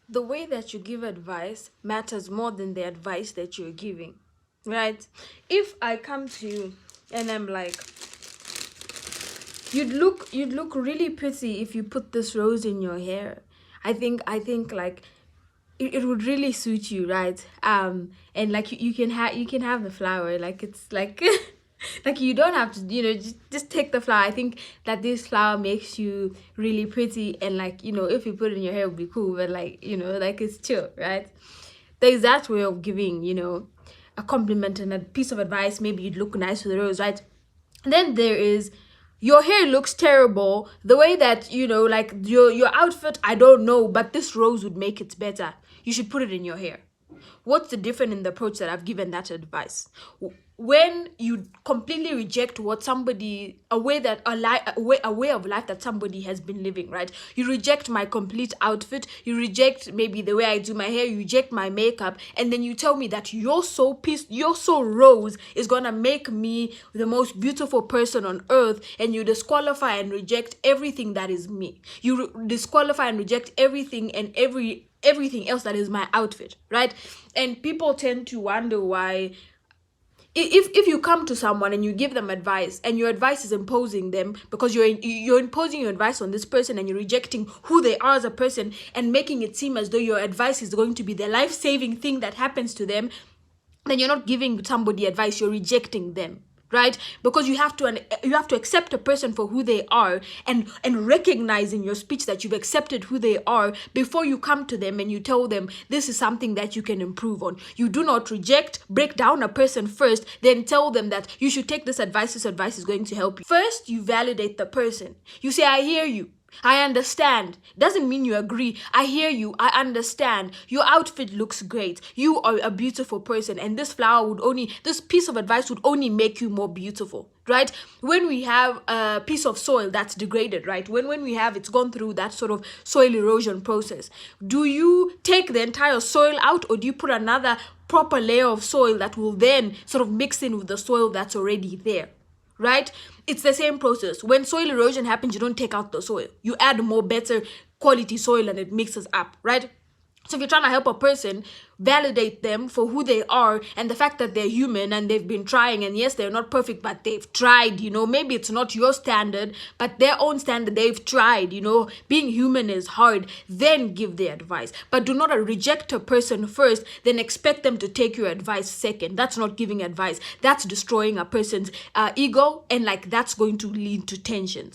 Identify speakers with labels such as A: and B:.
A: the way that you give advice matters more than the advice that you're giving, right? If I come to you and I'm like, you'd look really pretty if you put this rose in your hair. I think like it would really suit you, right? And like you can have the flower, like it's like like you don't have to, just take the flower. I think that this flower makes you really pretty, and like, if you put it in your hair, it would be cool, but like, like it's chill, right? There's that way of giving, a compliment and a piece of advice. Maybe you'd look nice with a rose, right? Then there is, your hair looks terrible. The way that, like your outfit, I don't know, but this rose would make it better. You should put it in your hair. What's the difference in the approach that I've given that advice? When you completely reject what somebody, a way of life that somebody has been living, right? You reject my complete outfit, you reject maybe the way I do my hair, you reject my makeup, and then you tell me that you're so pissed, you're so rose is gonna make me the most beautiful person on earth, and you disqualify and reject everything that is me. You disqualify and reject everything and everything else that is my outfit, right? And people tend to wonder why, if you come to someone and you give them advice and your advice is imposing them, because you're imposing your advice on this person and you're rejecting who they are as a person and making it seem as though your advice is going to be the life-saving thing that happens to them, then you're not giving somebody advice, you're rejecting them, right? Because you have to accept a person for who they are, and recognize in your speech that you've accepted who they are before you come to them and you tell them this is something that you can improve on. You do not break down a person first, then tell them that you should take this advice is going to help you. First, you validate the person. You say, I hear you, I understand. Doesn't mean you agree. I hear you. I understand. Your outfit looks great. You are a beautiful person, and this piece of advice would only make you more beautiful, right? When we have a piece of soil that's degraded, right? When we have it's gone through that sort of soil erosion process, do you take the entire soil out, or do you put another proper layer of soil that will then sort of mix in with the soil that's already there? Right? It's the same process. When soil erosion happens, you don't take out the soil. You add more better quality soil and it mixes up, right? So if you're trying to help a person, validate them for who they are and the fact that they're human and they've been trying, and yes, they're not perfect, but they've tried, maybe it's not your standard, but their own standard, they've tried, being human is hard. Then give the advice, but do not reject a person first, then expect them to take your advice second. That's not giving advice. That's destroying a person's ego, and like that's going to lead to tensions.